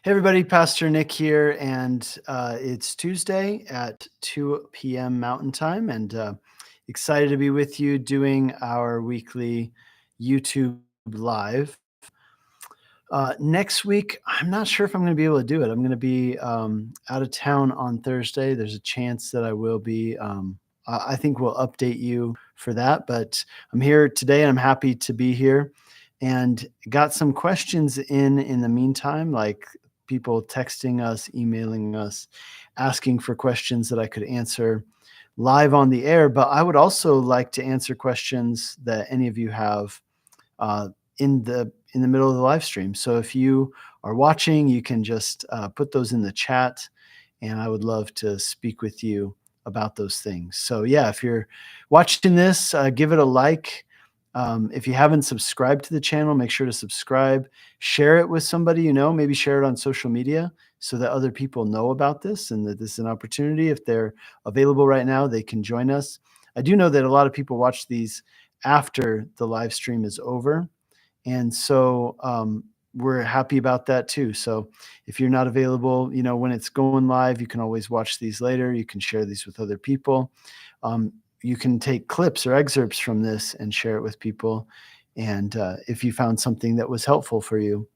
Hey everybody, Pastor Nick here, and it's Tuesday at 2 p.m. Mountain Time, and excited to be with you doing our weekly YouTube Live. Next week, I'm not sure if I'm going to be able to do it. I'm going to be out of town on Thursday. There's a chance that I will be. I think we'll update you for that, but I'm here today, and I'm happy to be here. And got some questions in the meantime, like people texting us, emailing us, asking for questions that I could answer live on the air. But I would also like to answer questions that any of you have uh, in the middle of the live stream. So if you are watching, you can just put those in the chat, and I would love to speak with you about those things. So yeah, if you're watching this, give it a like. If you haven't subscribed to the channel, make sure to subscribe. Share it with somebody you know. Maybe share it on social media so that other people know about this and that this is an opportunity. If they're available right now, they can join us. I do know that a lot of people watch these after the live stream is over. And so we're happy about that too. So if you're not available, when it's going live, you can always watch these later. You can share these with other people. You can take clips or excerpts from this and share it with people. And if you found something that was helpful for you.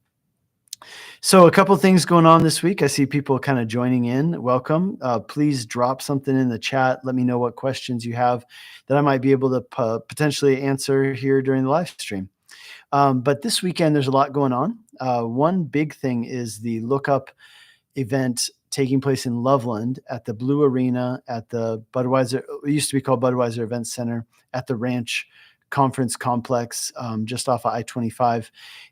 So a couple things going on this week. I see people kind of joining in. Welcome. Please drop something in the chat. Let me know what questions you have that I might be able to potentially answer here during the live stream. But this weekend, there's a lot going on. One big thing is the Lookup event taking place in Loveland at the Blue Arena at the Budweiser, it used to be called Budweiser Event Center, at the Ranch Conference Complex just off of I-25.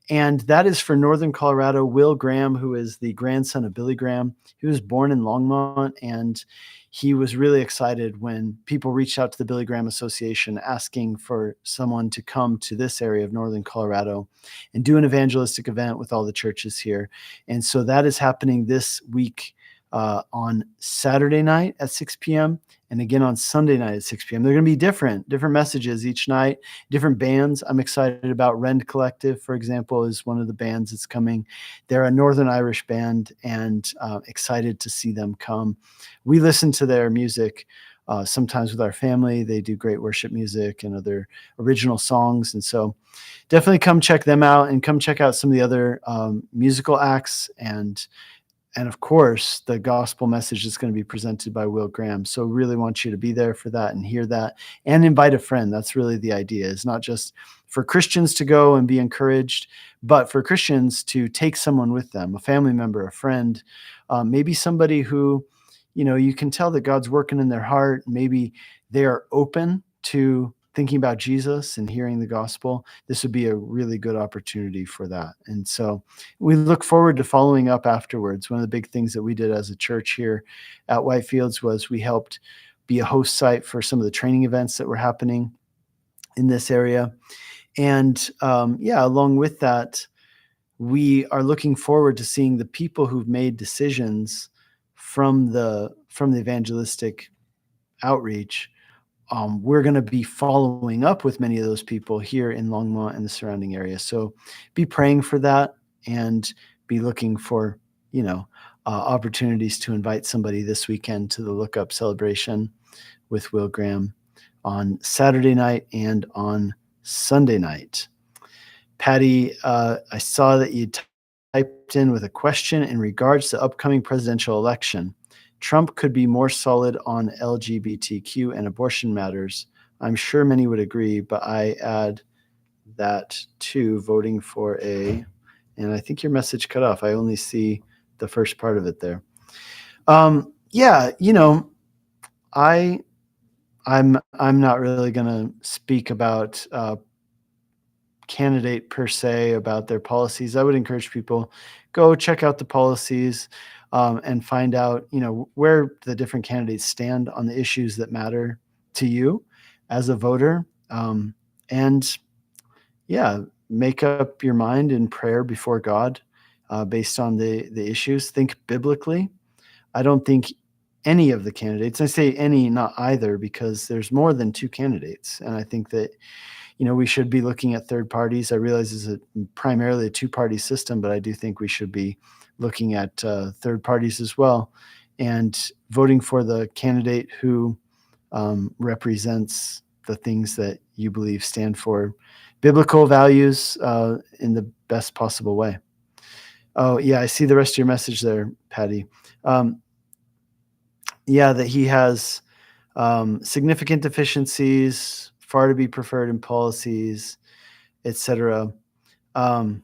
And that is for Northern Colorado. Will Graham, who is the grandson of Billy Graham, he was born in Longmont, and he was really excited when people reached out to the Billy Graham Association asking for someone to come to this area of Northern Colorado and do an evangelistic event with all the churches here. And so that is happening this week on Saturday night at 6 p.m. and again on Sunday night at 6 p.m. They're going to be different messages each night, different bands. I'm excited about Rend Collective, for example, is one of the bands that's coming. They're a Northern Irish band, and excited to see them come. We listen to their music sometimes with our family. They do great worship music and other original songs. And so definitely come check them out, and come check out some of the other musical acts, and of course, the gospel message is going to be presented by Will Graham. So really want you to be there for that and hear that, and invite a friend. That's really the idea. It's not just for Christians to go and be encouraged, but for Christians to take someone with them, a family member, a friend, maybe somebody who, you can tell that God's working in their heart. Maybe they are open to thinking about Jesus and hearing the gospel. This would be a really good opportunity for that. And so we look forward to following up afterwards. One of the big things that we did as a church here at Whitefields was we helped be a host site for some of the training events that were happening in this area. And along with that, we are looking forward to seeing the people who've made decisions from the evangelistic outreach. We're going to be following up with many of those people here in Longmont and the surrounding area. So be praying for that, and be looking for, opportunities to invite somebody this weekend to the Lookup celebration with Will Graham on Saturday night and on Sunday night. Patty, I saw that you typed in with a question in regards to upcoming presidential election. Trump could be more solid on LGBTQ and abortion matters. I'm sure many would agree, but I add that to voting for and I think your message cut off. I only see the first part of it there. I'm not really going to speak about candidate per se, about their policies. I would encourage people, go check out the policies and find out, where the different candidates stand on the issues that matter to you as a voter. Make up your mind in prayer before God based on the issues. Think biblically. I don't think any of the candidates, I say any, not either, because there's more than two candidates. And I think that we should be looking at third parties. I realize it's primarily a two-party system, but I do think we should be looking at third parties as well, and voting for the candidate who represents the things that you believe stand for biblical values in the best possible way. Oh, yeah, I see the rest of your message there, Patty. Yeah, that he has significant deficiencies, far to be preferred in policies, etc. Um,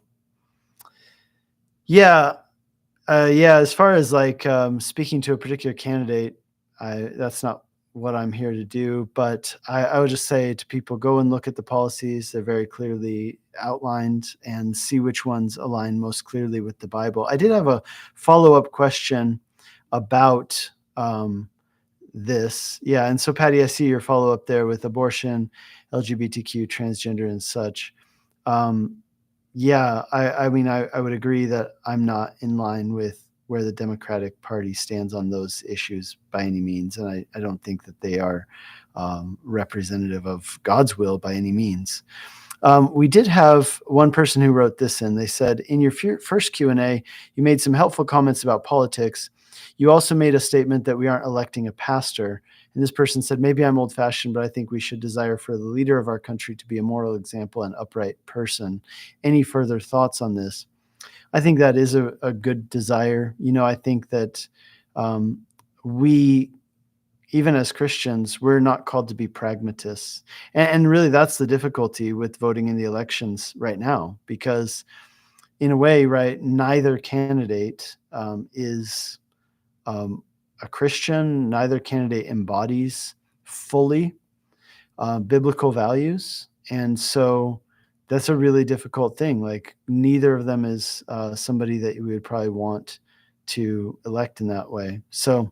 yeah, yeah. As far as like speaking to a particular candidate, that's not what I'm here to do. But I would just say to people, go and look at the policies. They're very clearly outlined, and see which ones align most clearly with the Bible. I did have a follow-up question about this. Yeah. And so, Patty, I see your follow up there with abortion, LGBTQ, transgender, and such. Um, yeah, I mean, I would agree that I'm not in line with where the Democratic Party stands on those issues by any means. And I don't think that they are representative of God's will by any means. We did have one person who wrote this in. They said, in your first Q&A, you made some helpful comments about politics. You also made a statement that we aren't electing a pastor. And this person said, maybe I'm old fashioned, but I think we should desire for the leader of our country to be a moral example and upright person. Any further thoughts on this? I think that is a good desire. I think that we, even as Christians, we're not called to be pragmatists. And really, that's the difficulty with voting in the elections right now, because in a way, right, neither candidate is a Christian. Neither candidate embodies fully biblical values. And so that's a really difficult thing. Like, neither of them is somebody that we would probably want to elect in that way. So,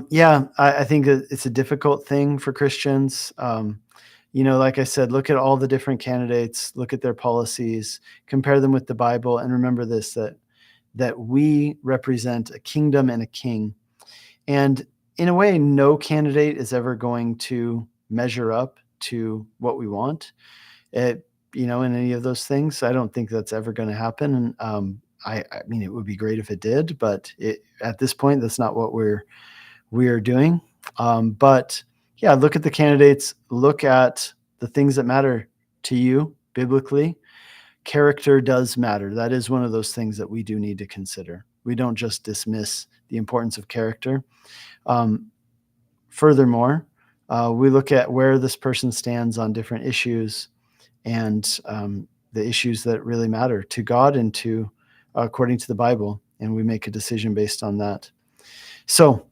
yeah, I think that it's a difficult thing for Christians. Like I said, look at all the different candidates, look at their policies, compare them with the Bible, and remember this, that we represent a kingdom and a king. And in a way, no candidate is ever going to measure up to what we want. In any of those things, I don't think that's ever going to happen. And I mean, it would be great if it did, but at this point, that's not what we are doing. But yeah, look at the candidates, look at the things that matter to you biblically. Character does matter. That is one of those things that we do need to consider. We don't just dismiss the importance of character. Furthermore, we look at where this person stands on different issues, and the issues that really matter to God and to according to the Bible, and we make a decision based on that. So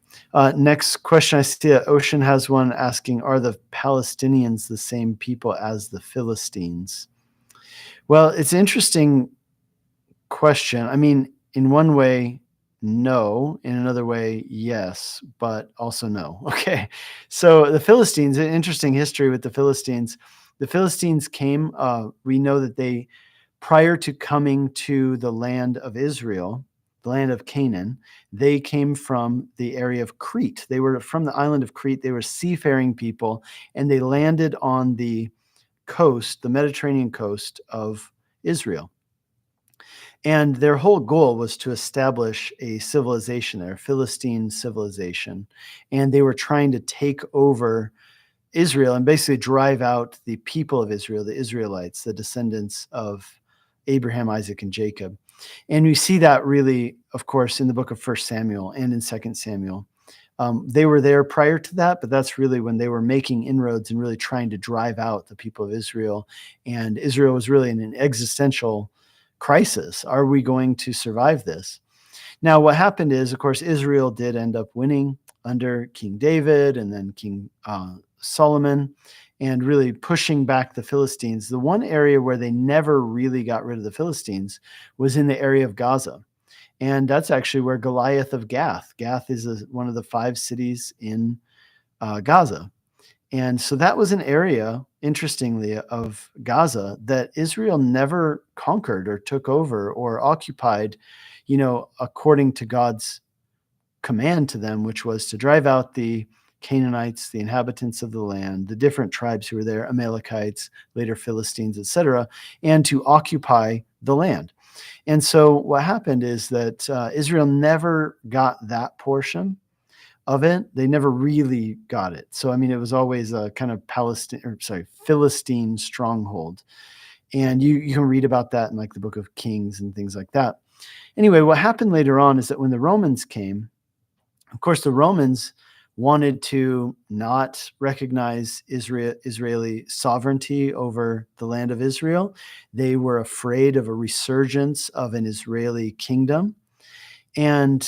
next question, I see Ocean has one asking, are the Palestinians the same people as the Philistines? Well, it's an interesting question. I mean, in one way, no. In another way, yes, but also no. Okay. So the Philistines, an interesting history with the Philistines. The Philistines came, we know that they, prior to coming to the land of Israel, the land of Canaan, they came from the area of Crete. They were from the island of Crete. They were seafaring people, and they landed on the coast, the Mediterranean coast of Israel. And their whole goal was to establish a civilization there, a Philistine civilization. And they were trying to take over Israel and basically drive out the people of Israel, the Israelites, the descendants of Abraham, Isaac, and Jacob. And we see that really, of course, in the book of 1 Samuel and in 2 Samuel. They were there prior to that, but that's really when they were making inroads and really trying to drive out the people of Israel. And Israel was really in an existential crisis. Are we going to survive this? Now, what happened is, of course, Israel did end up winning under King David and then King Solomon, and really pushing back the Philistines. The one area where they never really got rid of the Philistines was in the area of Gaza. And that's actually where Goliath of Gath. Gath is one of the 5 cities in Gaza. And so that was an area, interestingly, of Gaza that Israel never conquered or took over or occupied, according to God's command to them, which was to drive out the Canaanites, the inhabitants of the land, the different tribes who were there, Amalekites, later Philistines, etc., and to occupy the land. And so what happened is that Israel never got that portion of it. They never really got it. So I mean, it was always a kind of Philistine stronghold. And you can read about that in like the book of Kings and things like that. Anyway, what happened later on is that when the Romans came, of course, the Romans wanted to not recognize Israeli sovereignty over the land of Israel. They were afraid of a resurgence of an Israeli kingdom. And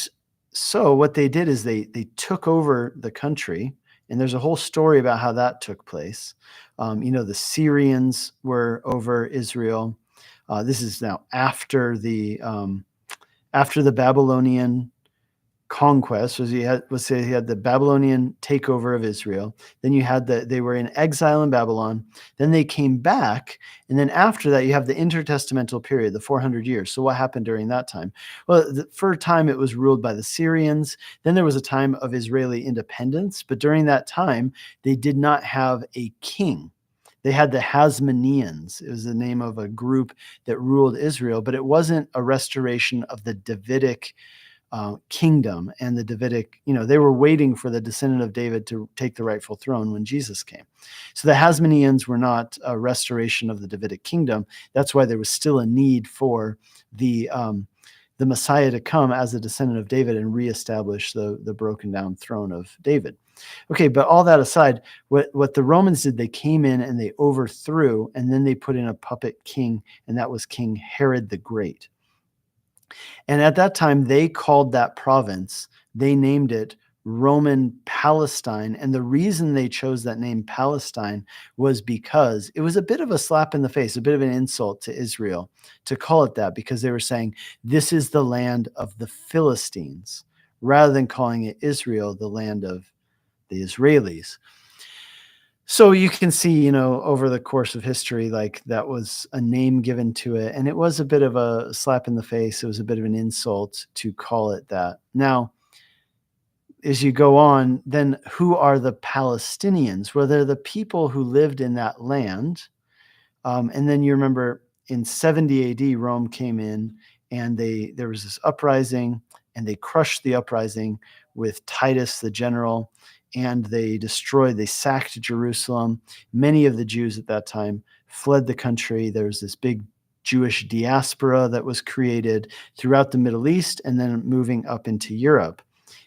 so what they did is they took over the country, and there's a whole story about how that took place. The Syrians were over Israel. This is now after the Babylonian conquest. Was let's say he had the Babylonian takeover of Israel. Then you had they were in exile in Babylon. Then they came back, and then after that, you have the intertestamental period, the 400 years. So what happened during that time? Well, for a time it was ruled by the Syrians. Then there was a time of Israeli independence, but during that time they did not have a king. They had the Hasmoneans. It was the name of a group that ruled Israel, but it wasn't a restoration of the Davidic kingdom and the Davidic, they were waiting for the descendant of David to take the rightful throne when Jesus came. So the Hasmoneans were not a restoration of the Davidic kingdom. That's why there was still a need for the Messiah to come as a descendant of David and reestablish the broken down throne of David. Okay, but all that aside, what the Romans did, they came in and they overthrew, and then they put in a puppet king, and that was King Herod the Great. And at that time, they called that province, they named it Roman Palestine. And the reason they chose that name Palestine was because it was a bit of a slap in the face, a bit of an insult to Israel to call it that, because they were saying, this is the land of the Philistines, rather than calling it Israel, the land of the Israelis. So you can see, over the course of history, like that was a name given to it. And it was a bit of a slap in the face. It was a bit of an insult to call it that. Now, as you go on, then who are the Palestinians? Well, they're the people who lived in that land. And then you remember in 70 AD, Rome came in and there was this uprising, and they crushed the uprising with Titus, the general, and they sacked Jerusalem. Many of the Jews at that time fled the country. There was this big Jewish diaspora that was created throughout the Middle East and then moving up into Europe.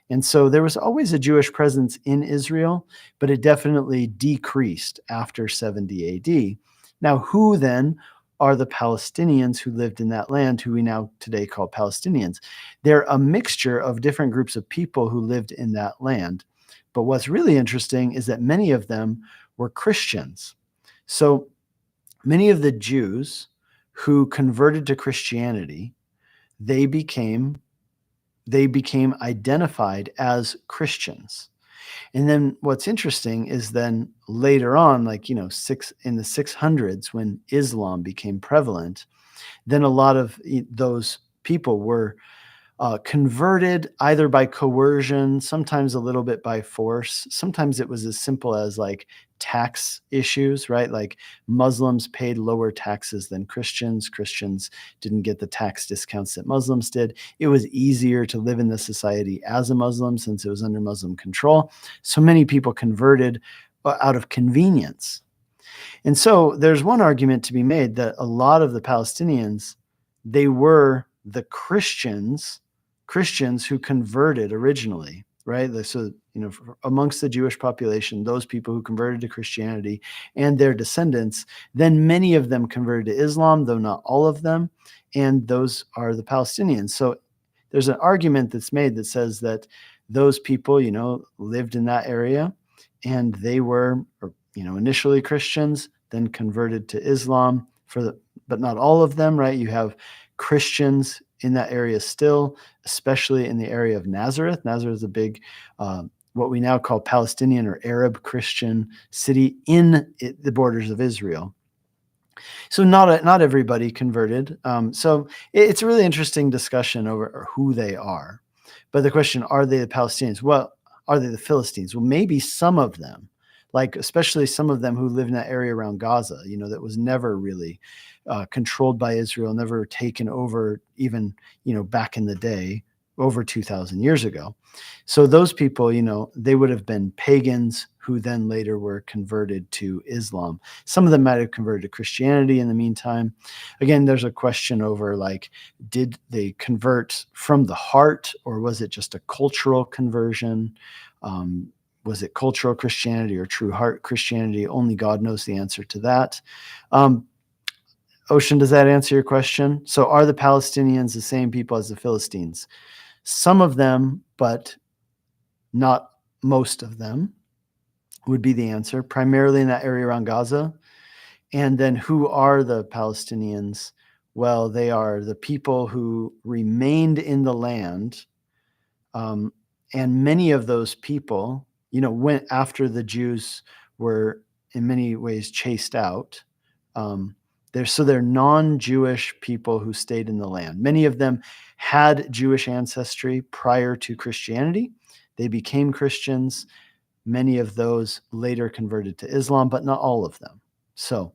And so there was always a Jewish presence in Israel, but it definitely decreased after 70 AD. Now, who then are the Palestinians who lived in that land, who we now today call Palestinians? They're a mixture of different groups of people who lived in that land. But what's really interesting is that many of them were Christians. So many of the Jews who converted to Christianity, they became identified as Christians. And then what's interesting is then later on, like, in the 600s, when Islam became prevalent, then a lot of those people were converted either by coercion, sometimes a little bit by force. Sometimes it was as simple as like tax issues, right? Like Muslims paid lower taxes than Christians. Christians didn't get the tax discounts that Muslims did. It was easier to live in the society as a Muslim since it was under Muslim control. So many people converted out of convenience. And so there's one argument to be made that a lot of the Palestinians, they were the Christians who converted originally, right? So, amongst the Jewish population, those people who converted to Christianity and their descendants, then many of them converted to Islam, though not all of them. And those are the Palestinians. So there's an argument that's made that says that those people, lived in that area, and they were, initially Christians, then converted to Islam but not all of them, right? You have Christians in that area still, especially in the area of Nazareth. Nazareth is a big, what we now call Palestinian or Arab Christian city in the borders of Israel. So not everybody converted. So it's a really interesting discussion over who they are. But the question, are they the Palestinians? Well, are they the Philistines? Well, maybe some of them, like especially some of them who live in that area around Gaza, that was never really controlled by Israel, never taken over, even back in the day, over 2,000 years ago. So those people, they would have been pagans who then later were converted to Islam. Some of them might have converted to Christianity in the meantime. Again, there's a question over like, did they convert from the heart, or was it just a cultural conversion? Was it cultural Christianity or true heart Christianity? Only God knows the answer to that. Ocean, does that answer your question? So are the Palestinians the same people as the Philistines? Some of them, but not most of them, would be the answer, primarily in that area around Gaza. And then who are the Palestinians? Well, they are the people who remained in the land. And many of those people, went after the Jews were in many ways chased out. They're non-Jewish people who stayed in the land. Many of them had Jewish ancestry prior to Christianity. They became Christians. Many of those later converted to Islam, but not all of them. So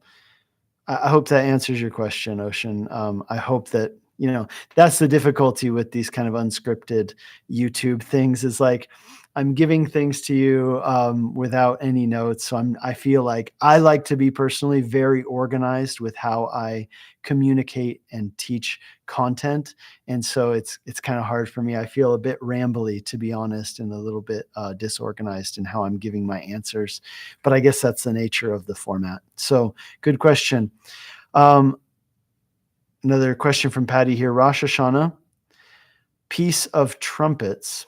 I hope that answers your question, Ocean. I hope that, that's the difficulty with these kind of unscripted YouTube things, is like I'm giving things to you without any notes. So I feel like I like to be personally very organized with how I communicate and teach content. And so it's kind of hard for me. I feel a bit rambly, to be honest, and a little bit disorganized in how I'm giving my answers. But I guess that's the nature of the format. So good question. Another question from Patty here. Rosh Hashanah, Feast of Trumpets.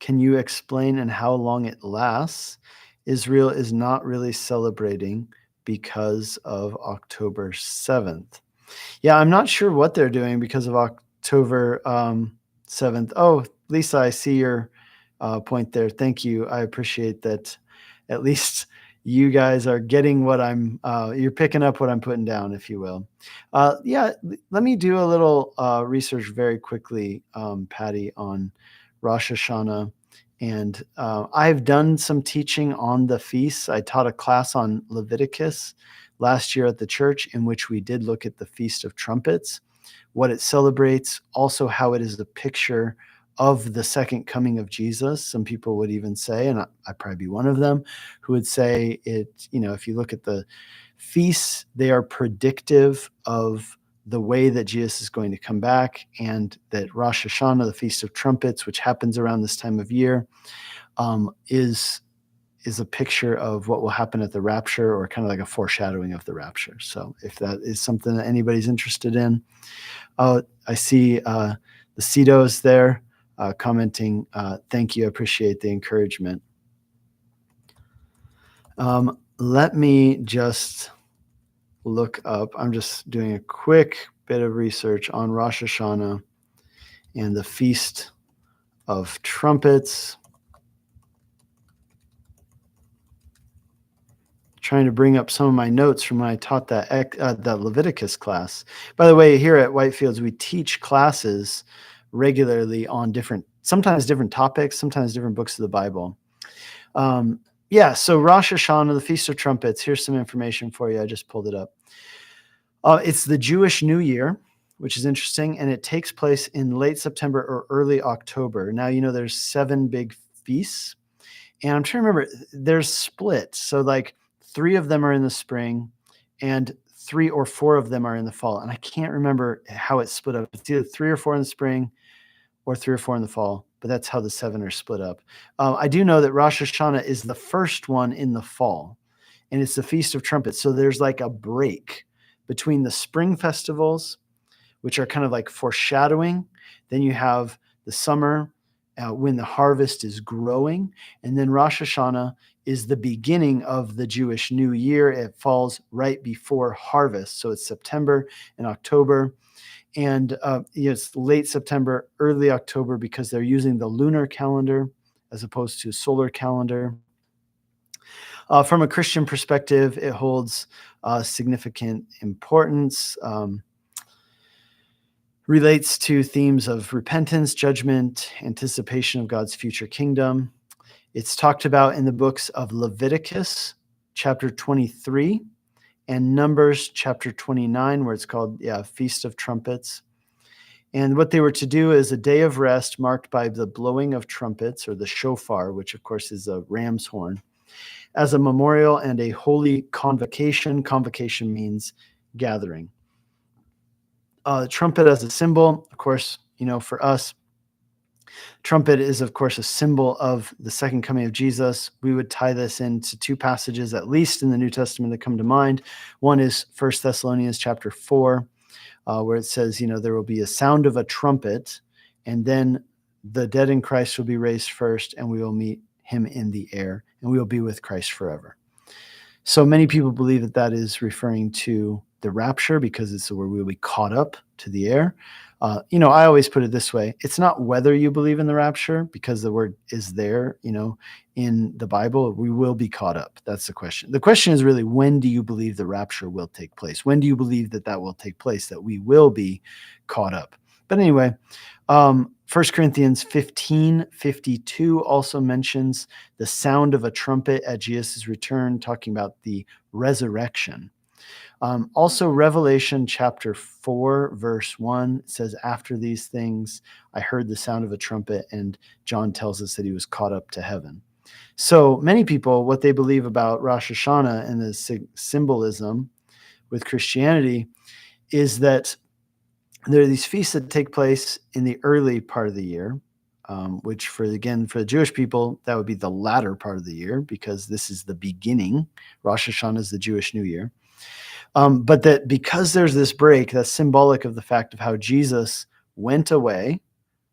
Can you explain and how long it lasts? Israel is not really celebrating because of October 7th. Yeah, I'm not sure what they're doing because of October 7th. Oh, Lisa, I see your point there. Thank you. I appreciate that. At least you guys are getting what you're picking up what I'm putting down, if you will. Yeah, let me do a little research very quickly, Patty, on Rosh Hashanah. And I've done some teaching on the feasts. I taught a class on Leviticus last year at the church, in which we did look at the Feast of Trumpets, what it celebrates, also how it is the picture of the second coming of Jesus. Some people would even say, and I'd probably be one of them, who would say it, if you look at the feasts, they are predictive of the way that Jesus is going to come back, and that Rosh Hashanah, the Feast of Trumpets, which happens around this time of year, is a picture of what will happen at the rapture, or kind of like a foreshadowing of the rapture. So if that is something that anybody's interested in, I see the Cedos there commenting. Thank you. I appreciate the encouragement. Let me just look up. I'm just doing a quick bit of research on Rosh Hashanah and the Feast of Trumpets. Trying to bring up some of my notes from when I taught that Leviticus class. By the way, here at Whitefields, we teach classes regularly on sometimes different topics, sometimes different books of the Bible. So Rosh Hashanah, the Feast of Trumpets, here's some information for you. I just pulled it up. It's the Jewish New Year, which is interesting, and it takes place in late September or early October. Now, there's 7 big feasts, and I'm trying to remember, there's split. So like 3 of them are in the spring, and 3 or 4 of them are in the fall. And I can't remember how it's split up. It's either 3 or 4 in the spring or 3 or 4 in the fall, but that's how the 7 are split up. I do know that Rosh Hashanah is the first one in the fall, and it's the Feast of Trumpets. So there's like a break between the spring festivals, which are kind of like foreshadowing. Then you have the summer, when the harvest is growing. And then Rosh Hashanah is the beginning of the Jewish New Year. It falls right before harvest. So it's September and October. And it's late September, early October, because they're using the lunar calendar as opposed to solar calendar. From a Christian perspective, it holds significant importance. Relates to themes of repentance, judgment, anticipation of God's future kingdom. It's talked about in the books of Leviticus chapter 23 and Numbers chapter 29, where it's called Feast of Trumpets. And what they were to do is a day of rest marked by the blowing of trumpets, or the shofar, which of course is a ram's horn, as a memorial and a holy convocation. Convocation means gathering. Trumpet as a symbol, of course, for us, trumpet is, of course, a symbol of the second coming of Jesus. We would tie this into two passages, at least in the New Testament, that come to mind. One is 1 Thessalonians chapter 4, where it says, there will be a sound of a trumpet, and then the dead in Christ will be raised first, and we will meet him in the air, and we will be with Christ forever. So many people believe that that is referring to the rapture, because it's where we will be caught up to the air. I always put it this way. It's not whether you believe in the rapture, because the word is there, in the Bible. We will be caught up. That's the question. The question is really, when do you believe the rapture will take place? When do you believe that that will take place, that we will be caught up? But anyway, 1 Corinthians 15:52 also mentions the sound of a trumpet at Jesus' return, talking about the resurrection. Also, Revelation chapter 4, verse 1 says, after these things, I heard the sound of a trumpet, and John tells us that he was caught up to heaven. So many people, what they believe about Rosh Hashanah and the symbolism with Christianity is that there are these feasts that take place in the early part of the year, which for the Jewish people, that would be the latter part of the year, because this is the beginning. Rosh Hashanah is the Jewish New Year. But that because there's this break, that's symbolic of the fact of how Jesus went away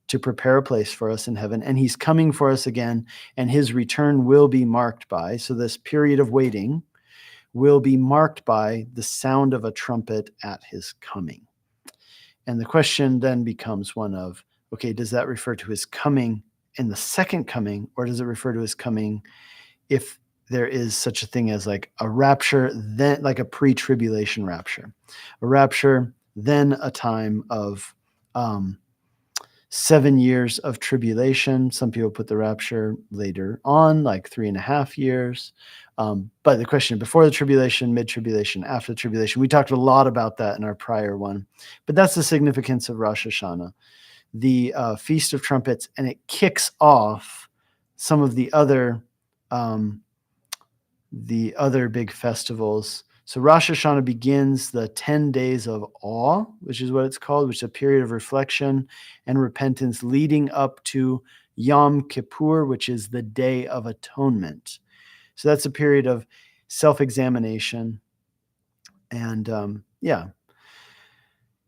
to prepare a place for us in heaven, and he's coming for us again, and his return will be marked by, so this period of waiting will be marked by the sound of a trumpet at his coming. And the question then becomes one of, okay, does that refer to his coming in the second coming, or does it refer to his coming if there is such a thing as like a rapture, then like a pre-tribulation rapture, a rapture, then a time of 7 years of tribulation. Some people put the rapture later on, like 3.5 years. But the question, before the tribulation, mid-tribulation, after the tribulation, we talked a lot about that in our prior one. But that's the significance of Rosh Hashanah, the Feast of Trumpets, and it kicks off some of the other big festivals. So Rosh Hashanah begins the 10 days of awe, which is what it's called, which is a period of reflection and repentance leading up to Yom Kippur, which is the Day of Atonement. So that's a period of self-examination. And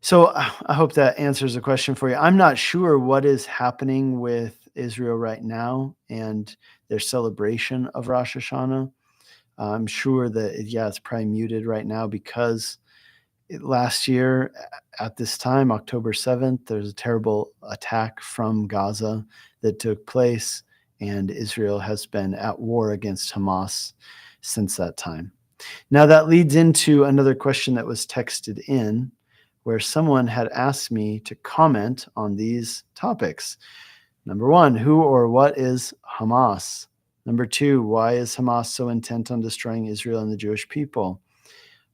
so I hope that answers the question for you. I'm not sure what is happening with Israel right now and their celebration of Rosh Hashanah. I'm sure that, it's probably muted right now because last year at this time, October 7th, there's a terrible attack from Gaza that took place, and Israel has been at war against Hamas since that time. Now that leads into another question that was texted in, where someone had asked me to comment on these topics. Number one, who or what is Hamas? Number two, why is Hamas so intent on destroying Israel and the Jewish people?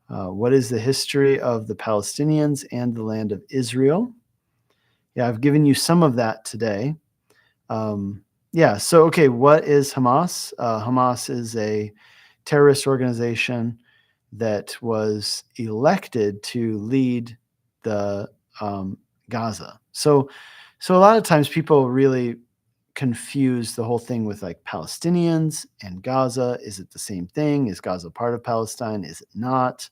What is the history of the Palestinians and the land of Israel? Yeah, I've given you some of that today. Okay, what is Hamas? Hamas is a terrorist organization that was elected to lead the Gaza. So a lot of times people really confuse the whole thing with like Palestinians and Gaza. Is it the same thing? Is Gaza part of Palestine? Is it not?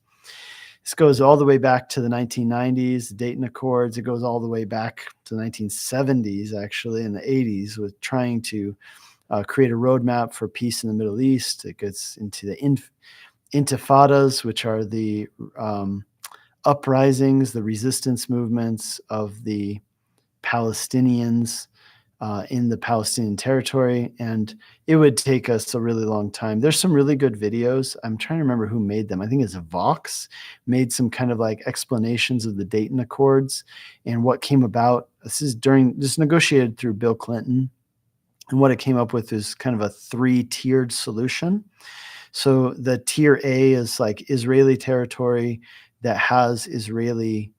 This goes all the way back to the 1990s, the Dayton Accords. It goes all the way back to the 1970s, actually, in the 80s, with trying to create a roadmap for peace in the Middle East. It gets into the intifadas, which are the uprisings, the resistance movements of the Palestinians in the Palestinian territory, and it would take us a really long time. There's some really good videos. I'm trying to remember who made them. I think it's Vox made some kind of like explanations of the Dayton Accords and what came about. This is negotiated through Bill Clinton And what it came up with is kind of a three-tiered solution. So the tier A is like Israeli territory that has Israeli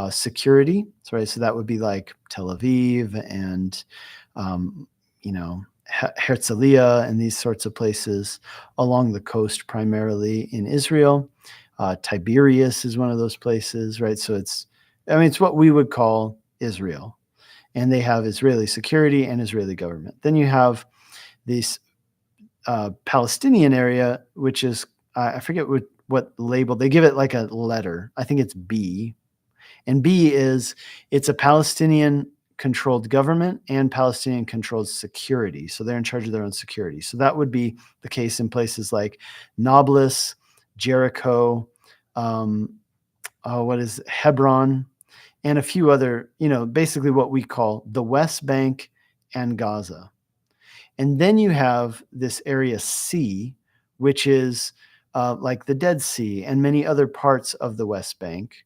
security. So, right, so that would be like Tel Aviv and, um, Herzliya and these sorts of places along the coast, primarily in Israel. Tiberias is one of those places, right? So it's what we would call Israel. And they have Israeli security and Israeli government. Then you have this Palestinian area, which is, I forget what label, they give it like a letter. I think it's B. And B is, it's a Palestinian controlled government and Palestinian controlled security. So they're in charge of their own security. So that would be the case in places like Nablus, Jericho, Hebron, and a few other, basically what we call the West Bank and Gaza. And then you have this area C, which is like the Dead Sea and many other parts of the West Bank,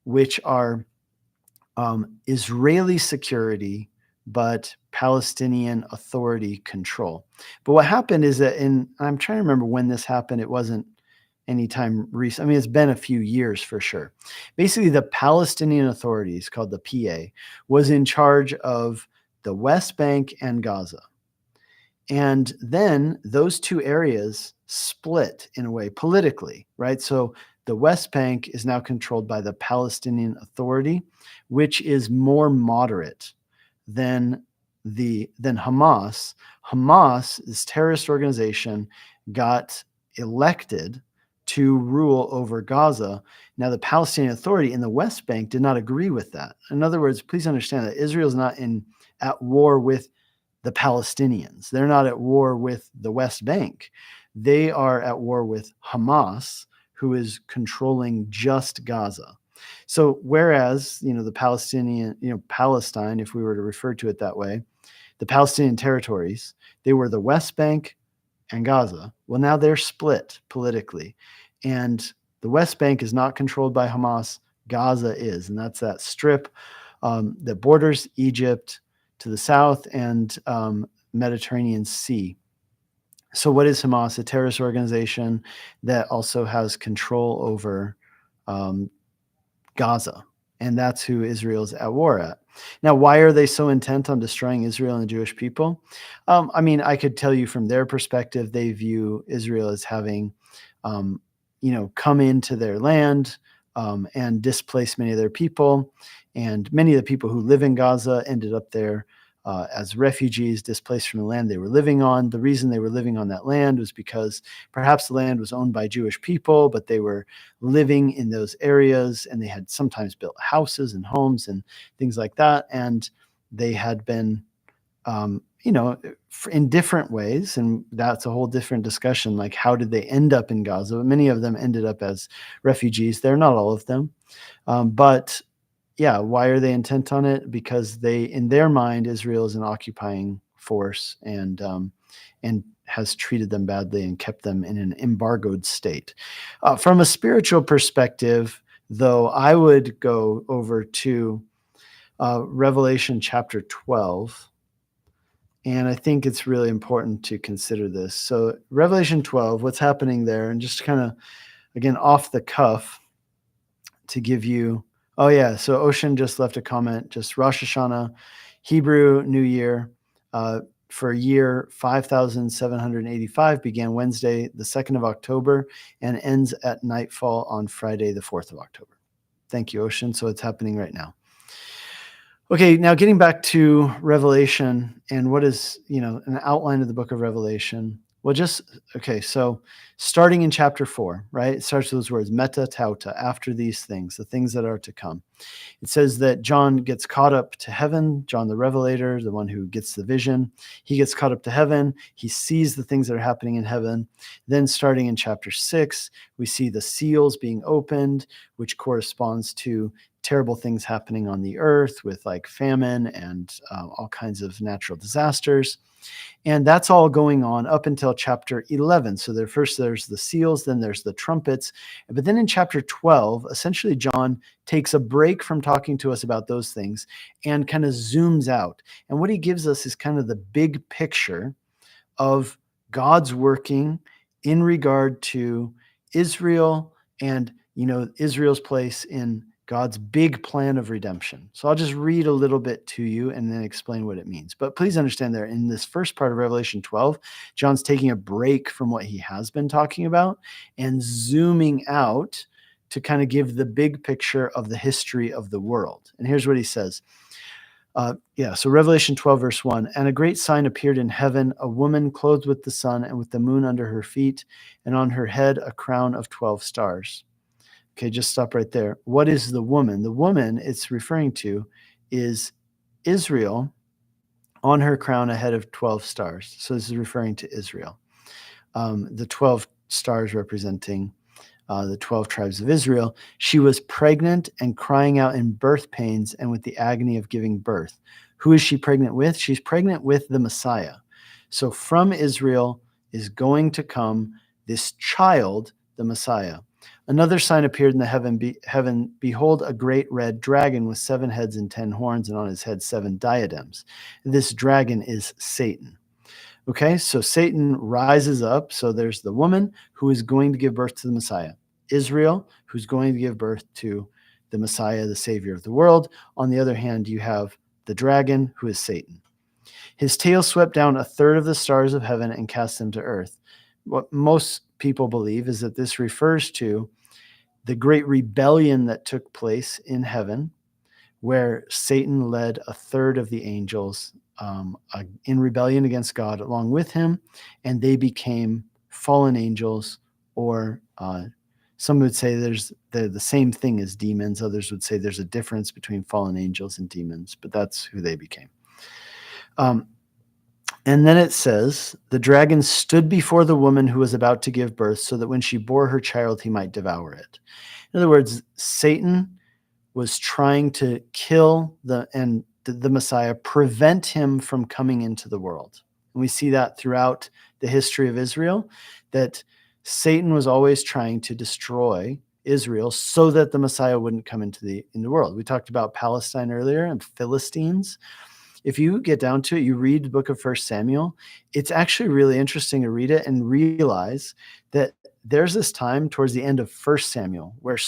which are Israeli security, but Palestinian Authority control. But what happened is that I'm trying to remember when this happened. It wasn't anytime recent. I mean, it's been a few years for sure. Basically, the Palestinian authorities, called the PA, was in charge of the West Bank and Gaza. And then those two areas split in a way politically, right? So the West Bank is now controlled by the Palestinian Authority, which is more moderate than Hamas. Hamas, this terrorist organization, got elected to rule over Gaza. Now, the Palestinian Authority in the West Bank did not agree with that. In other words, please understand that Israel is not at war with the Palestinians. They're not at war with the West Bank. They are at war with Hamas, who is controlling just Gaza. So whereas, the Palestine, if we were to refer to it that way, the Palestinian territories, they were the West Bank and Gaza. Well, now they're split politically. And the West Bank is not controlled by Hamas. Gaza is. And that's that strip that borders Egypt to the south and Mediterranean Sea. So what is Hamas? A terrorist organization that also has control over Gaza. And that's who Israel's at war at. Now, why are they so intent on destroying Israel and the Jewish people? I could tell you from their perspective, they view Israel as having, come into their land and displaced many of their people. And many of the people who live in Gaza ended up there as refugees, displaced from the land they were living on. The reason they were living on that land was because perhaps the land was owned by Jewish people, but they were living in those areas, and they had sometimes built houses and homes and things like that. And they had been, in different ways, and that's a whole different discussion, like how did they end up in Gaza? But many of them ended up as refugees there, not all of them. But yeah, why are they intent on it? Because in their mind, Israel is an occupying force and has treated them badly and kept them in an embargoed state. From a spiritual perspective, though, I would go over to Revelation chapter 12. And I think it's really important to consider this. So Revelation 12, what's happening there, and just kind of, again, off the cuff to give you, oh yeah, so Ocean just left a comment, just Rosh Hashanah, Hebrew New Year, for year 5785 began Wednesday, the 2nd of October, and ends at nightfall on Friday, the 4th of October. Thank you, Ocean. So it's happening right now. Okay, now getting back to Revelation and what is, an outline of the book of Revelation. Well, so starting in chapter 4, right? It starts with those words, meta tauta, after these things, the things that are to come. It says that John gets caught up to heaven, John the Revelator, the one who gets the vision. He gets caught up to heaven. He sees the things that are happening in heaven. Then starting in chapter 6, we see the seals being opened, which corresponds to terrible things happening on the earth with like famine and all kinds of natural disasters. And that's all going on up until chapter 11. So there's the seals, then there's the trumpets. But then in chapter 12, essentially John takes a break from talking to us about those things and kind of zooms out. And what he gives us is kind of the big picture of God's working in regard to Israel and, Israel's place in God's big plan of redemption. So I'll just read a little bit to you and then explain what it means. But please understand there in this first part of Revelation 12, John's taking a break from what he has been talking about and zooming out to kind of give the big picture of the history of the world. And here's what he says. So Revelation 12, verse 1, and a great sign appeared in heaven, a woman clothed with the sun and with the moon under her feet, and on her head a crown of 12 stars. Okay, just stop right there. What is the woman? The woman it's referring to is Israel on her crown, a head of 12 stars. So this is referring to Israel. The 12 stars representing the 12 tribes of Israel. She was pregnant and crying out in birth pains and with the agony of giving birth. Who is she pregnant with? She's pregnant with the Messiah. So from Israel is going to come this child, the Messiah. Another sign appeared in the heaven. Behold, a great red dragon with 7 heads and 10 horns, and on his head 7 diadems. This dragon is Satan. Okay, so Satan rises up. So there's the woman who is going to give birth to the Messiah. Israel, who's going to give birth to the Messiah, the Savior of the world. On the other hand, you have the dragon, who is Satan. His tail swept down a third of the stars of heaven and cast them to earth. What most people believe is that this refers to the great rebellion that took place in heaven, where Satan led a third of the angels in rebellion against God along with him, and they became fallen angels, or some would say they're the same thing as demons. Others would say there's a difference between fallen angels and demons, but that's who they became. And then it says, the dragon stood before the woman who was about to give birth, so that when she bore her child, he might devour it. In other words, Satan was trying to kill the Messiah, prevent him from coming into the world. And we see that throughout the history of Israel, that Satan was always trying to destroy Israel so that the Messiah wouldn't come into the world. We talked about Palestine earlier and Philistines. If you get down to it, you read the book of 1 Samuel, it's actually really interesting to read it and realize that there's this time towards the end of 1 Samuel where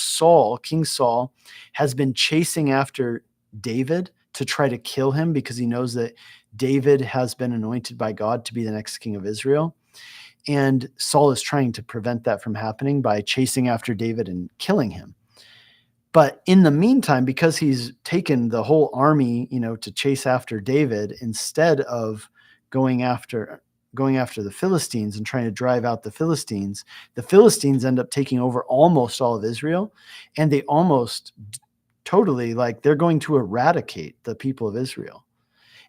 King Saul, has been chasing after David to try to kill him because he knows that David has been anointed by God to be the next king of Israel. And Saul is trying to prevent that from happening by chasing after David and killing him. But in the meantime, because he's taken the whole army, to chase after David, instead of going after the Philistines and trying to drive out the Philistines end up taking over almost all of Israel. And they almost totally, they're going to eradicate the people of Israel.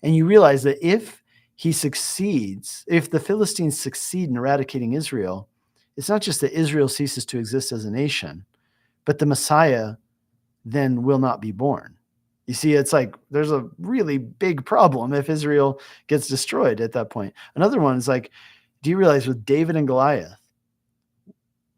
And you realize that if the Philistines succeed in eradicating Israel, it's not just that Israel ceases to exist as a nation, but the Messiah then will not be born. You see, it's like there's a really big problem if Israel gets destroyed at that point. Another one is do you realize with David and Goliath,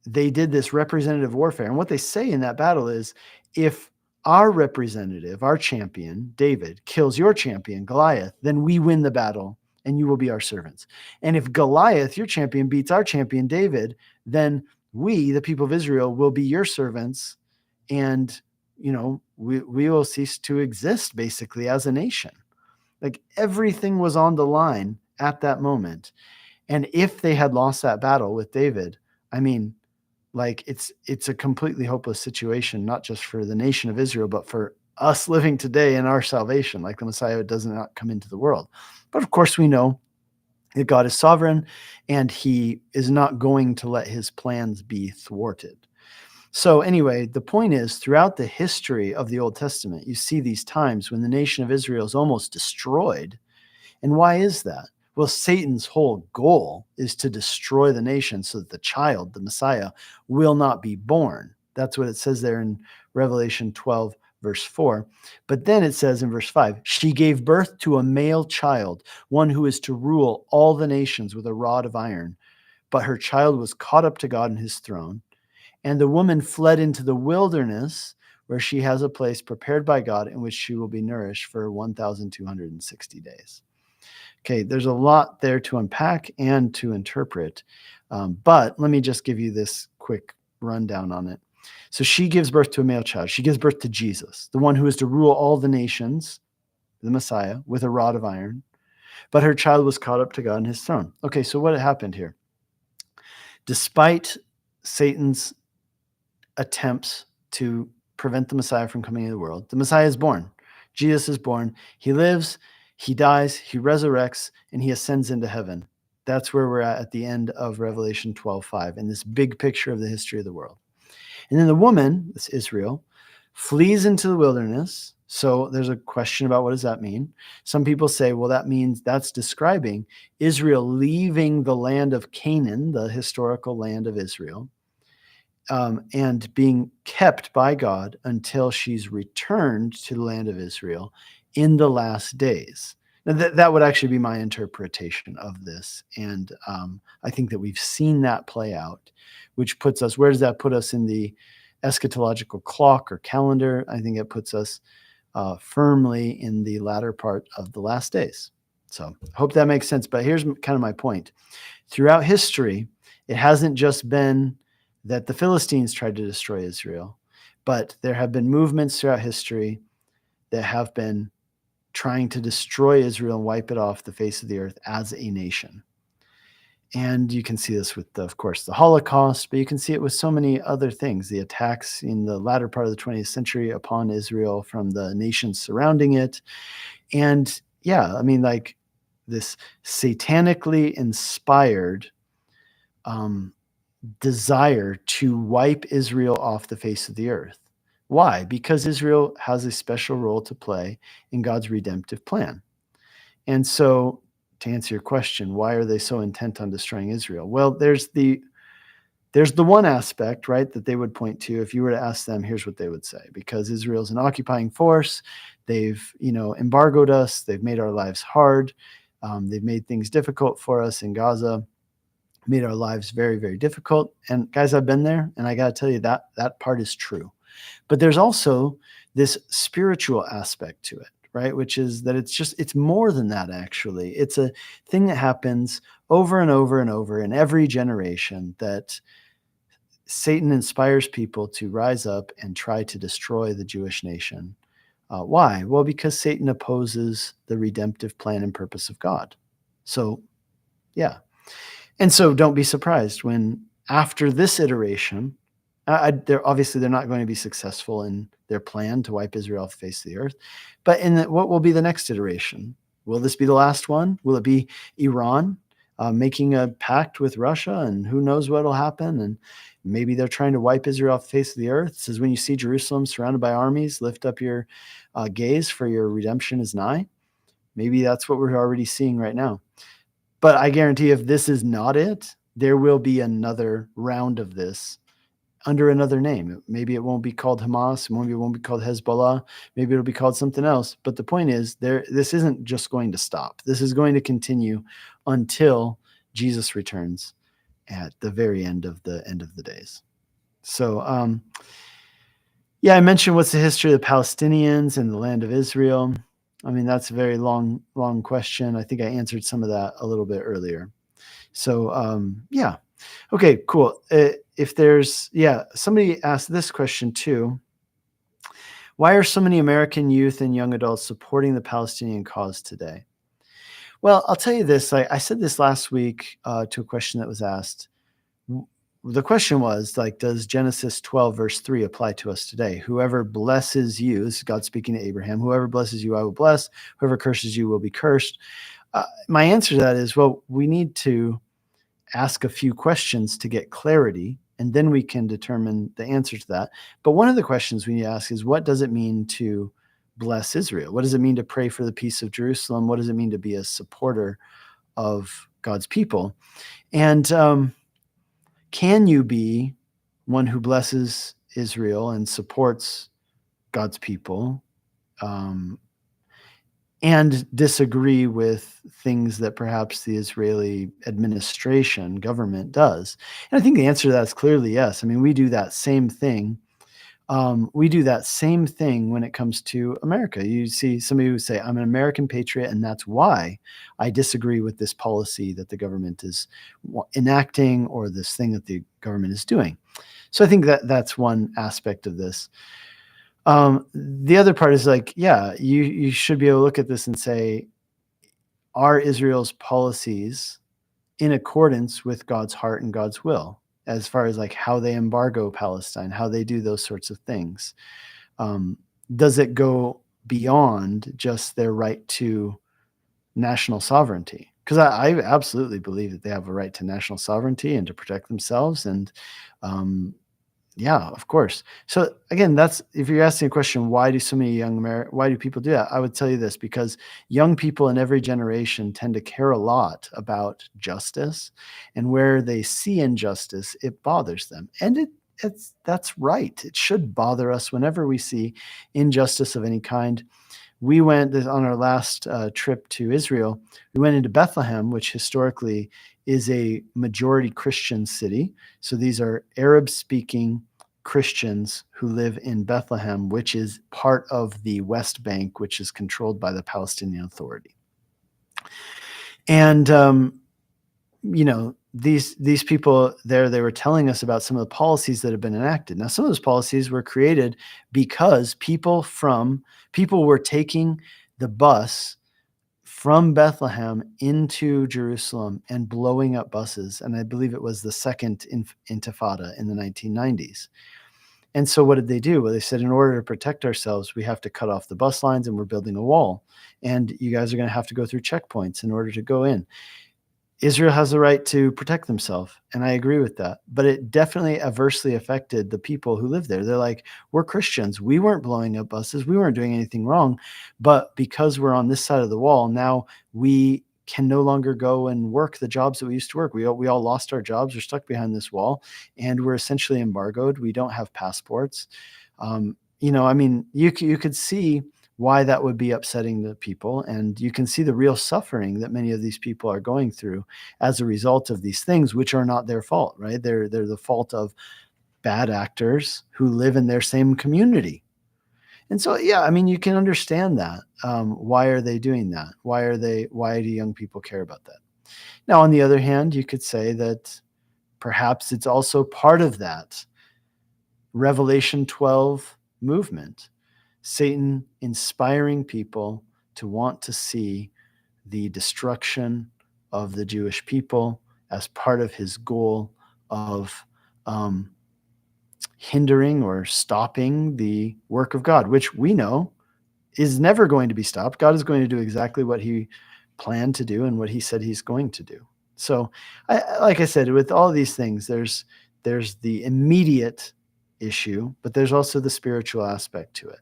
they did this representative warfare. And what they say in that battle is, if our representative, our champion, David, kills your champion, Goliath, then we win the battle and you will be our servants. And if Goliath, your champion, beats our champion, David, then we, the people of Israel, will be your servants, and we will cease to exist basically as a nation. Everything was on the line at that moment. And if they had lost that battle with David, it's a completely hopeless situation, not just for the nation of Israel, but for us living today in our salvation. The Messiah does not come into the world. But of course we know that God is sovereign and he is not going to let his plans be thwarted. So anyway, the point is, throughout the history of the Old Testament, you see these times when the nation of Israel is almost destroyed. And why is that? Well, Satan's whole goal is to destroy the nation so that the child, the Messiah, will not be born. That's what it says there in Revelation 12, verse 4. But then it says in verse 5, she gave birth to a male child, one who is to rule all the nations with a rod of iron. But her child was caught up to God in his throne. And the woman fled into the wilderness, where she has a place prepared by God in which she will be nourished for 1,260 days. Okay, there's a lot there to unpack and to interpret. But let me just give you this quick rundown on it. So she gives birth to a male child. She gives birth to Jesus, the one who is to rule all the nations, the Messiah, with a rod of iron. But her child was caught up to God in his throne. Okay, so what happened here? Despite Satan's attempts to prevent the Messiah from coming into the world, the Messiah is born. Jesus is born. He lives, he dies, he resurrects, and he ascends into heaven. That's where we're at the end of Revelation 12:5, in this big picture of the history of the world. And then the woman, this Israel, flees into the wilderness. So there's a question about what does that mean? Some people say, well, that means that's describing Israel leaving the land of Canaan, the historical land of Israel, and being kept by God until she's returned to the land of Israel in the last days. Now, that would actually be my interpretation of this. And I think that we've seen that play out, which puts us, where does that put us in the eschatological clock or calendar? I think it puts us firmly in the latter part of the last days. So I hope that makes sense. But here's kind of my point. Throughout history, it hasn't just been that the Philistines tried to destroy Israel, but there have been movements throughout history that have been trying to destroy Israel and wipe it off the face of the earth as a nation. And you can see this with, of course, the Holocaust, but you can see it with so many other things. The attacks in the latter part of the 20th century upon Israel from the nations surrounding it. And yeah, I mean, like this satanically inspired desire to wipe Israel off the face of the earth. Why? Because Israel has a special role to play in God's redemptive plan. And so, to answer your question, why are they so intent on destroying Israel? Well, there's the one aspect, right, that they would point to. If you were to ask them, here's what they would say: because Israel's an occupying force, they've embargoed us, they've made our lives hard, they've made things difficult for us in Gaza, made our lives very, very difficult. And guys, I've been there, and I got to tell you that part is true. But there's also this spiritual aspect to it, right? Which is that it's more than that, actually. It's a thing that happens over and over and over in every generation, that Satan inspires people to rise up and try to destroy the Jewish nation. Why? Well, because Satan opposes the redemptive plan and purpose of God. So, yeah. And so don't be surprised when after this iteration, they're not going to be successful in their plan to wipe Israel off the face of the earth. But what will be the next iteration? Will this be the last one? Will it be Iran making a pact with Russia? And who knows what will happen? And maybe they're trying to wipe Israel off the face of the earth. It says, when you see Jerusalem surrounded by armies, lift up your gaze, for your redemption is nigh. Maybe that's what we're already seeing right now. But I guarantee if this is not it, there will be another round of this under another name. Maybe it won't be called Hamas. Maybe it won't be called Hezbollah. Maybe it'll be called something else. But the point is, this isn't just going to stop. This is going to continue until Jesus returns at the very end of the days. So, yeah, I mentioned what's the history of the Palestinians and the land of Israel. I mean, that's a very long question. I think I answered some of that a little bit earlier. So, yeah. Okay, cool. Somebody asked this question too. Why are so many American youth and young adults supporting the Palestinian cause today? Well, I'll tell you this. I said this last week to a question that was asked. The question was, like, does Genesis 12 verse 3 apply to us today? Whoever blesses you, this is God speaking to Abraham, whoever blesses you, I will bless. Whoever curses you will be cursed. My answer to that is, well, we need to ask a few questions to get clarity, and then we can determine the answer to that. But one of the questions we need to ask is, what does it mean to bless Israel? What does it mean to pray for the peace of Jerusalem? What does it mean to be a supporter of God's people? And can you be one who blesses Israel and supports God's people, um, and disagree with things that perhaps the Israeli administration, government does? And I think the answer to that is clearly yes. I mean, we do that same thing. We do that same thing when it comes to America. You see somebody who say, "I'm an American patriot, and that's why I disagree with this policy that the government is enacting, or this thing that the government is doing." So I think that that's one aspect of this. The other part is like, yeah, you should be able to look at this and say, are Israel's policies in accordance with God's heart and God's will, as far as like how they embargo Palestine, how they do those sorts of things? Um, does it go beyond just their right to national sovereignty? Because I absolutely believe that they have a right to national sovereignty and to protect themselves. And um, yeah, of course. So again, that's, if you're asking a question, why do so many why do people do that? I would tell you this: because young people in every generation tend to care a lot about justice, and where they see injustice, it bothers them. And that's right. It should bother us whenever we see injustice of any kind. We went on our last trip to Israel. We went into Bethlehem, which historically is a majority Christian city. So these are Arab speaking Christians who live in Bethlehem, which is part of the West Bank, which is controlled by the Palestinian Authority. And these people there, they were telling us about some of the policies that have been enacted. Now, some of those policies were created because people were taking the bus from Bethlehem into Jerusalem and blowing up buses. And I believe it was the second intifada in the 1990s. And so what did they do? Well, they said, in order to protect ourselves, we have to cut off the bus lines, and we're building a wall. And you guys are going to have to go through checkpoints in order to go in. Israel has the right to protect themselves, and I agree with that. But it definitely adversely affected the people who live there. They're like, we're Christians. We weren't blowing up buses. We weren't doing anything wrong. But because we're on this side of the wall, now we can no longer go and work the jobs that we used to work. We all lost our jobs. We're stuck behind this wall, and we're essentially embargoed. We don't have passports. I mean, you could see why that would be upsetting the people. And you can see the real suffering that many of these people are going through as a result of these things, which are not their fault, right? They're the fault of bad actors who live in their same community. And so, yeah, I mean, you can understand that. Why are they doing that? Why do young people care about that? Now, on the other hand, you could say that perhaps it's also part of that Revelation 12 movement, Satan inspiring people to want to see the destruction of the Jewish people as part of his goal of hindering or stopping the work of God, which we know is never going to be stopped. God is going to do exactly what he planned to do and what he said he's going to do. So, like I said, with all these things, there's the immediate issue, but there's also the spiritual aspect to it.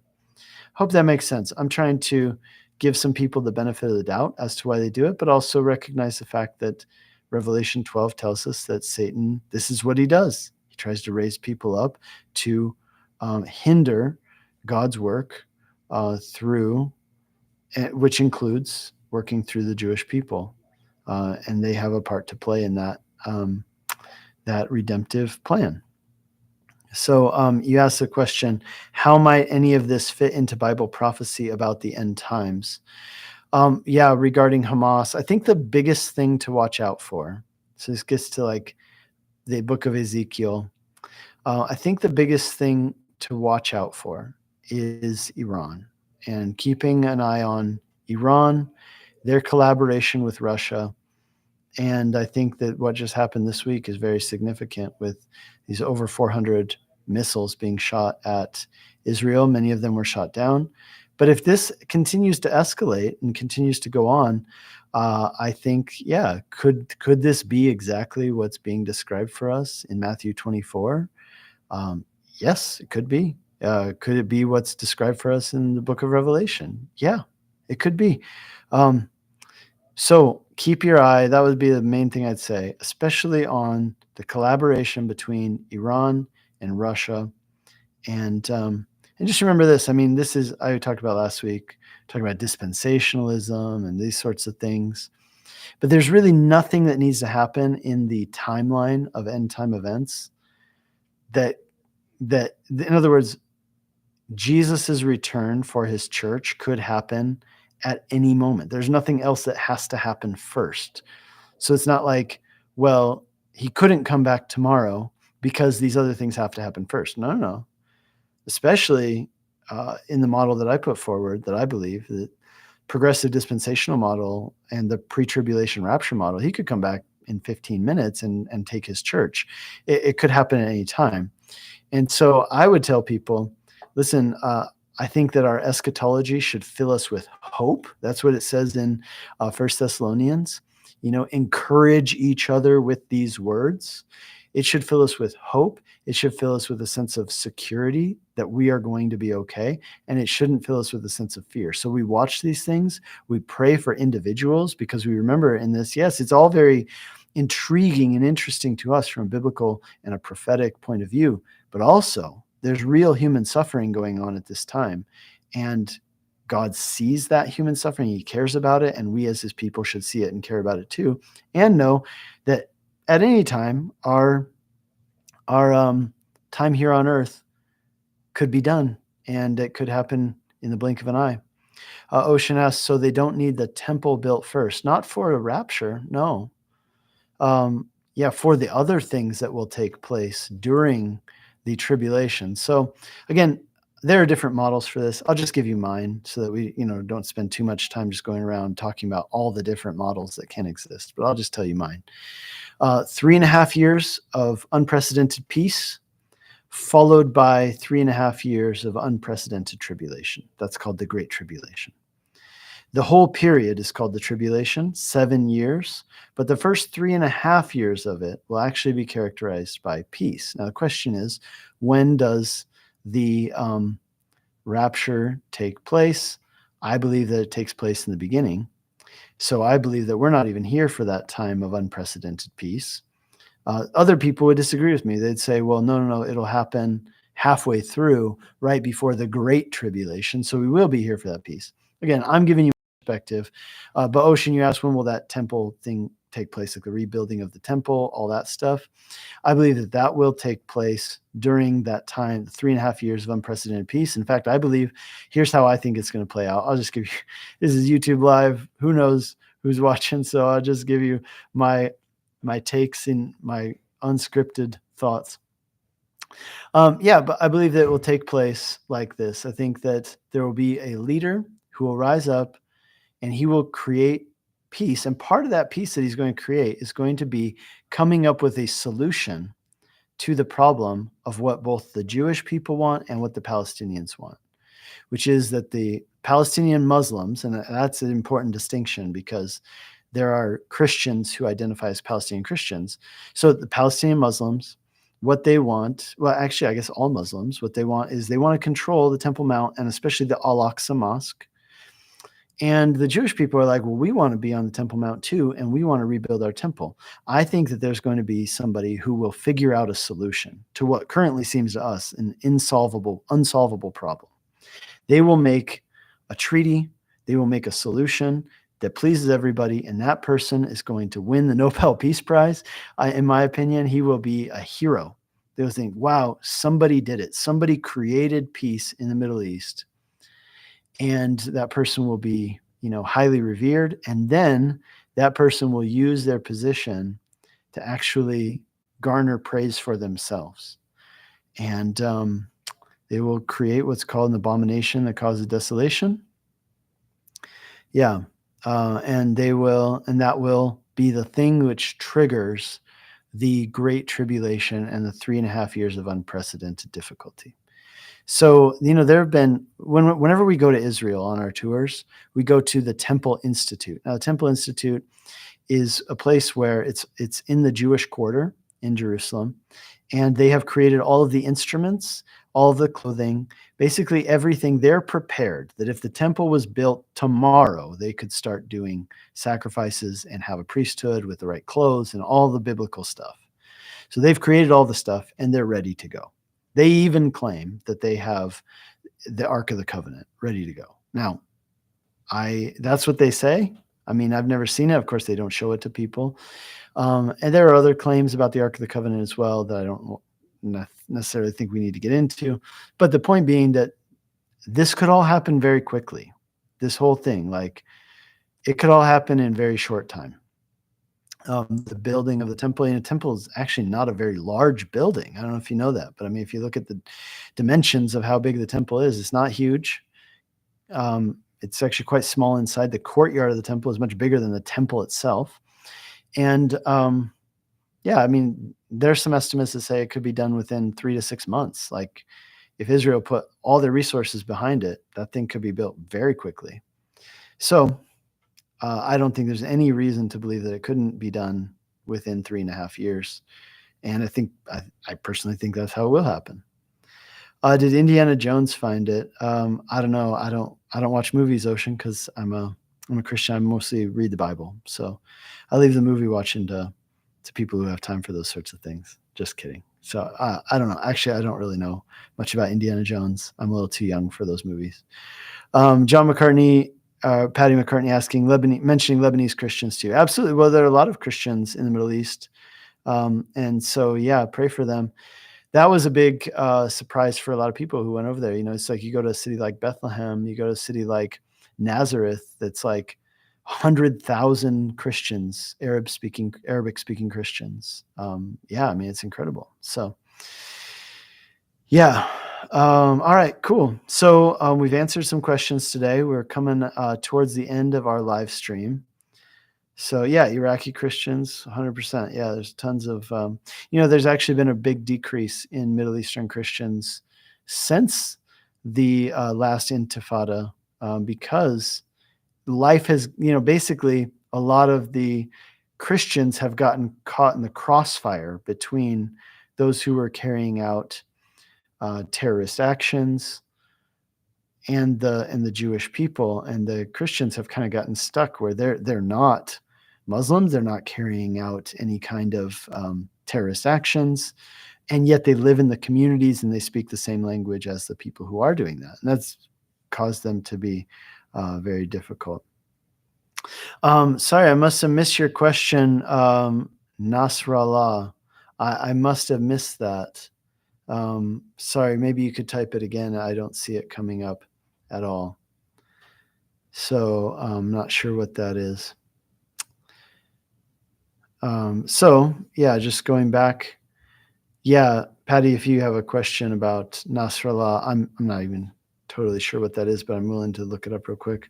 Hope that makes sense. I'm trying to give some people the benefit of the doubt as to why they do it, but also recognize the fact that Revelation 12 tells us that Satan, this is what he does. He tries to raise people up to hinder God's work through, which includes working through the Jewish people. And they have a part to play in that redemptive plan. So you asked the question, how might any of this fit into Bible prophecy about the end times? Regarding Hamas, I think the biggest thing to watch out for, so this gets to like the book of Ezekiel. I think the biggest thing to watch out for is Iran, and keeping an eye on Iran, their collaboration with Russia. And I think that what just happened this week is very significant, with these over 400 missiles being shot at Israel. Many of them were shot down. But if this continues to escalate and continues to go on, I think, could this be exactly what's being described for us in Matthew 24? Yes, it could be. Could it be what's described for us in the book of Revelation? Yeah, it could be. So keep your eye. That would be the main thing I'd say, especially on the collaboration between Iran and Russia, and And just remember this, I mean, this is I talked about last week, talking about dispensationalism and these sorts of things. But there's really nothing that needs to happen in the timeline of end time events that in other words, Jesus's return for his church could happen at any moment. There's nothing else that has to happen first. So it's not like, well, he couldn't come back tomorrow because these other things have to happen first. No, no, no. Especially in the model that I put forward, that I believe, the progressive dispensational model and the pre-tribulation rapture model, he could come back in 15 minutes and take his church. It could happen at any time. And so I would tell people, listen, I think that our eschatology should fill us with hope. That's what it says in 1 Thessalonians. Encourage each other with these words. It should fill us with hope. It should fill us with a sense of security that we are going to be okay. And it shouldn't fill us with a sense of fear. So we watch these things. We pray for individuals because we remember in this, yes, it's all very intriguing and interesting to us from a biblical and a prophetic point of view. But also, there's real human suffering going on at this time. And God sees that human suffering. He cares about it. And we as his people should see it and care about it too. And know that at any time, our time here on earth could be done. And it could happen in the blink of an eye. Ocean asks, so they don't need the temple built first. Not for a rapture, no. For the other things that will take place during the tribulation. So again, there are different models for this. I'll just give you mine so that we, don't spend too much time just going around talking about all the different models that can exist, but I'll just tell you mine. 3.5 years of unprecedented peace, followed by 3.5 years of unprecedented tribulation. That's called the Great Tribulation. The whole period is called the tribulation, 7 years, but the first 3.5 years of it will actually be characterized by peace. Now, the question is, when does the rapture take place? I believe that it takes place in the beginning. So I believe that we're not even here for that time of unprecedented peace. Other people would disagree with me. They'd say, well, no, it'll happen halfway through, right before the Great Tribulation. So we will be here for that peace. Again, I'm giving you perspective. But Ocean, you asked, when will that temple thing take place, like the rebuilding of the temple, all that stuff? I believe that will take place during that time, 3.5 years of unprecedented peace. In fact, I believe, here's how I think it's going to play out. I'll just give you, this is YouTube Live. Who knows who's watching? So I'll just give you my takes in my unscripted thoughts. But I believe that it will take place like this. I think that there will be a leader who will rise up and he will create peace. And part of that peace that he's going to create is going to be coming up with a solution to the problem of what both the Jewish people want and what the Palestinians want, which is that the Palestinian Muslims, and that's an important distinction because there are Christians who identify as Palestinian Christians. So the Palestinian Muslims, what they want, well, actually, I guess all Muslims, what they want is they want to control the Temple Mount and especially the Al-Aqsa Mosque. And the Jewish people are like, well, we want to be on the Temple Mount too, and we want to rebuild our temple. I think that there's going to be somebody who will figure out a solution to what currently seems to us an unsolvable problem. They will make a treaty. They will make a solution that pleases everybody, and that person is going to win the Nobel Peace Prize. In my opinion, he will be a hero. They'll think, wow, somebody did it. Somebody created peace in the Middle East. And that person will be, highly revered. And then that person will use their position to actually garner praise for themselves. And they will create what's called an abomination that causes desolation. And that will be the thing which triggers the Great Tribulation and the 3.5 years of unprecedented difficulty. So, there have been, whenever we go to Israel on our tours, we go to the Temple Institute. Now, the Temple Institute is a place where it's in the Jewish quarter in Jerusalem, and they have created all of the instruments, all of the clothing, basically everything. They're prepared that if the temple was built tomorrow, they could start doing sacrifices and have a priesthood with the right clothes and all the biblical stuff. So they've created all the stuff and they're ready to go. They even claim that they have the Ark of the Covenant ready to go. Now, that's what they say. I mean, I've never seen it. Of course, they don't show it to people. And there are other claims about the Ark of the Covenant as well that I don't necessarily think we need to get into. But the point being that this could all happen very quickly. This whole thing, like, it could all happen in very short time. The building of the temple, and a temple is actually not a very large building. I don't know if you know that, but I mean, if you look at the dimensions of how big the temple is, it's not huge. It's actually quite small inside. The courtyard of the temple is much bigger than the temple itself. And yeah, I mean, there's some estimates that say it could be done within 3 to 6 months. Like, if Israel put all their resources behind it, that thing could be built very quickly. So I don't think there's any reason to believe that it couldn't be done within 3.5 years. And I personally think that's how it will happen. Did Indiana Jones find it? I don't know. I don't watch movies, Ocean, because I'm a Christian. I mostly read the Bible. So I leave the movie watching to people who have time for those sorts of things. Just kidding. So I don't know. Actually, I don't really know much about Indiana Jones. I'm a little too young for those movies. John McCartney, Patty McCartney asking, mentioning Lebanese Christians too. Absolutely. Well, there are a lot of Christians in the Middle East. And so, yeah, pray for them. That was a big surprise for a lot of people who went over there. You know, it's like you go to a city like Bethlehem, you go to a city like Nazareth, that's like 100,000 Christians, Arabic speaking Christians. Yeah, I mean, it's incredible. So, yeah. All right, cool. So we've answered some questions today. We're coming towards the end of our live stream. So yeah, Iraqi Christians, 100%. Yeah, there's tons of, there's actually been a big decrease in Middle Eastern Christians since the last Intifada, because life has, basically a lot of the Christians have gotten caught in the crossfire between those who were carrying out terrorist actions and the Jewish people, and the Christians have kind of gotten stuck where they're not Muslims, they're not carrying out any kind of terrorist actions, and yet they live in the communities and they speak the same language as the people who are doing that, and that's caused them to be very difficult. Sorry, I must have missed your question, Nasrallah. I must have missed that. Sorry, maybe you could type it again. I don't see it coming up at all. So I'm not sure what that is. So yeah, just going back. Yeah, Patty, if you have a question about Nasrallah, I'm not even totally sure what that is, but I'm willing to look it up real quick.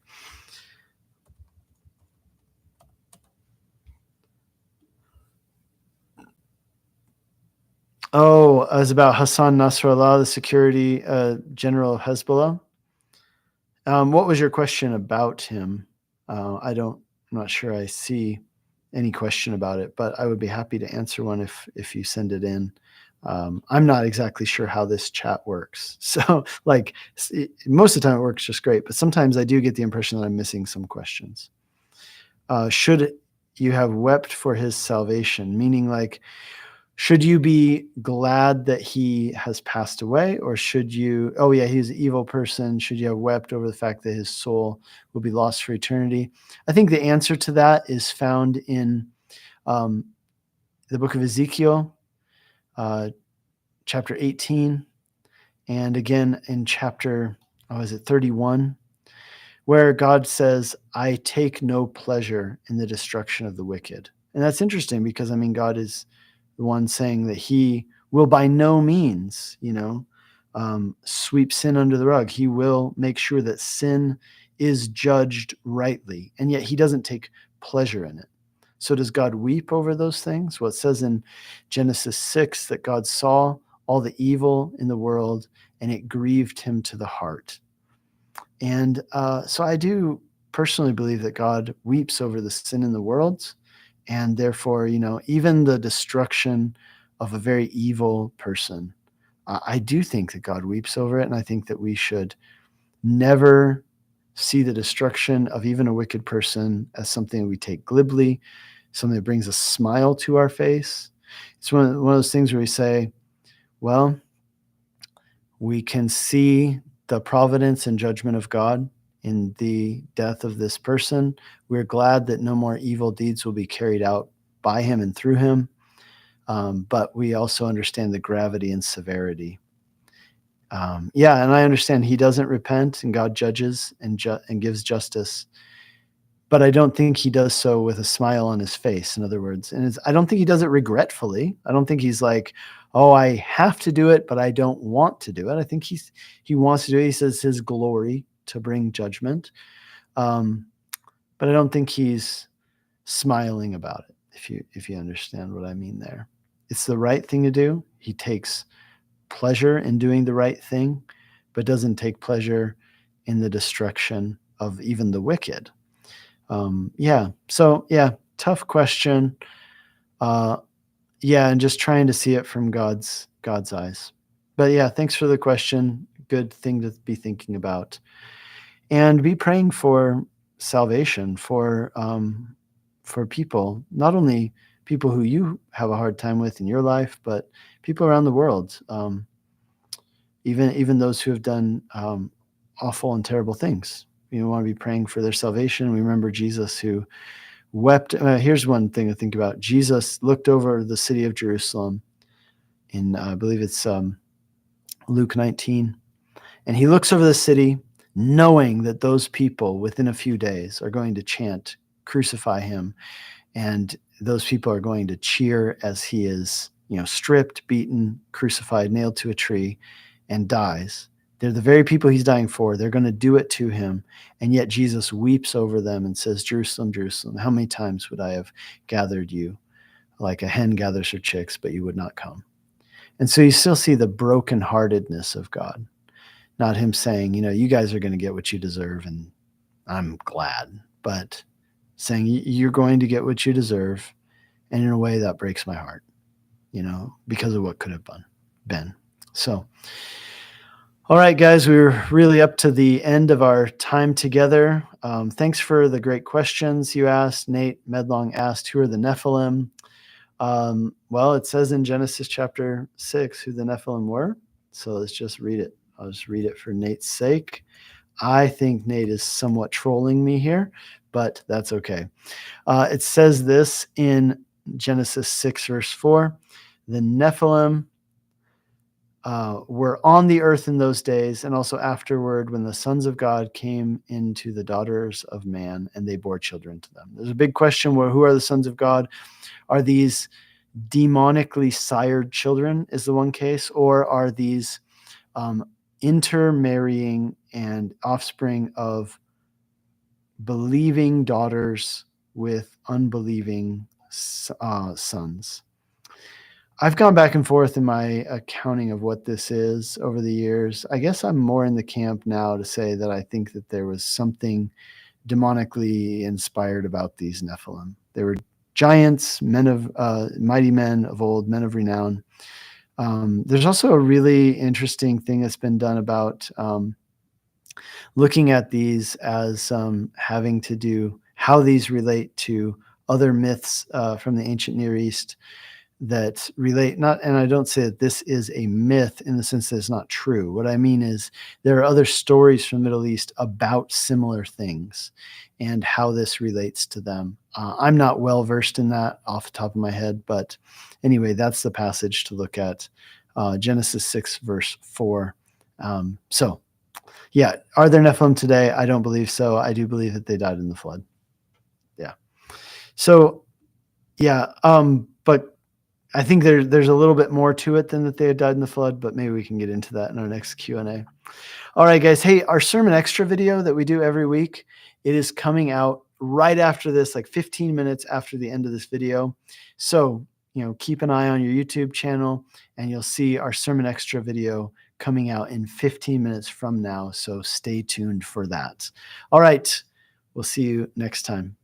Oh, it was about Hassan Nasrallah, the security general of Hezbollah. What was your question about him? I'm not sure I see any question about it, but I would be happy to answer one if you send it in. I'm not exactly sure how this chat works. So like most of the time it works just great, but sometimes I do get the impression that I'm missing some questions. Should you have wept for his salvation? Meaning, like, should you be glad that he has passed away, or should you, oh yeah, he's an evil person, should you have wept over the fact that his soul will be lost for eternity? I think the answer to that is found in the book of Ezekiel, chapter 18, and again in chapter, 31, where God says, I take no pleasure in the destruction of the wicked. And that's interesting because, I mean, God is the one saying that he will by no means, sweep sin under the rug. He will make sure that sin is judged rightly, and yet he doesn't take pleasure in it. So does God weep over those things? Well, it says in Genesis 6 that God saw all the evil in the world and it grieved him to the heart. And so I do personally believe that God weeps over the sin in the world, and therefore, even the destruction of a very evil person, I do think that God weeps over it, and I think that we should never see the destruction of even a wicked person as something we take glibly, something that brings a smile to our face. It's one of those things where we say, well, we can see the providence and judgment of God in the death of this person. We're glad that no more evil deeds will be carried out by him and through him. But we also understand the gravity and severity. Yeah, and I understand he doesn't repent, and God judges and gives justice. But I don't think he does so with a smile on his face, in other words. And I don't think he does it regretfully. I don't think he's like, oh, I have to do it, but I don't want to do it. I think he wants to do it. He says his glory to bring judgment. But I don't think he's smiling about it, if you understand what I mean there. It's the right thing to do. He takes pleasure in doing the right thing, but doesn't take pleasure in the destruction of even the wicked. Tough question. And just trying to see it from God's eyes. But yeah, thanks for the question. Good thing to be thinking about. And be praying for salvation for people, not only people who you have a hard time with in your life, but people around the world. Even those who have done awful and terrible things. You want to be praying for their salvation. We remember Jesus who wept. Here's one thing to think about. Jesus looked over the city of Jerusalem in, I believe it's Luke 19. And he looks over the city knowing that those people within a few days are going to chant, crucify him. And those people are going to cheer as he is, stripped, beaten, crucified, nailed to a tree, and dies. They're the very people he's dying for. They're going to do it to him. And yet Jesus weeps over them and says, Jerusalem, Jerusalem, how many times would I have gathered you like a hen gathers her chicks, but you would not come? And so you still see the brokenheartedness of God, not him saying, you guys are going to get what you deserve, and I'm glad, but saying you're going to get what you deserve. And in a way that breaks my heart, because of what could have been. So, all right, guys, we're really up to the end of our time together. Thanks for the great questions you asked. Nate Medlong asked, who are the Nephilim? Well, it says in Genesis chapter 6 who the Nephilim were. So let's just read it. I'll just read it for Nate's sake. I think Nate is somewhat trolling me here, but that's okay. It says this in Genesis 6, verse 4. The Nephilim were on the earth in those days, and also afterward when the sons of God came into the daughters of man, and they bore children to them. There's a big question, who are the sons of God? Are these demonically sired children is the one case, or are these intermarrying and offspring of believing daughters with unbelieving sons? I've gone back and forth in my accounting of what this is over the years. I guess I'm more in the camp now to say that I think that there was something demonically inspired about these Nephilim. They were giants, men of mighty men of old, men of renown. There's also a really interesting thing that's been done about looking at these as having to do how these relate to other myths from the ancient Near East that relate and I don't say that this is a myth in the sense that it's not true. What I mean is there are other stories from the Middle East about similar things and how this relates to them. I'm not well versed in that off the top of my head, but anyway, that's the passage to look at, Genesis 6, verse 4. Are there Nephilim today? I don't believe so. I do believe that they died in the flood. Yeah. So, but I think there's a little bit more to it than that they had died in the flood, but maybe we can get into that in our next Q&A. All right, guys. Hey, our Sermon Extra video that we do every week, it is coming out right after this, like 15 minutes after the end of this video. So, keep an eye on your YouTube channel and you'll see our Sermon Extra video coming out in 15 minutes from now. So stay tuned for that. All right. We'll see you next time.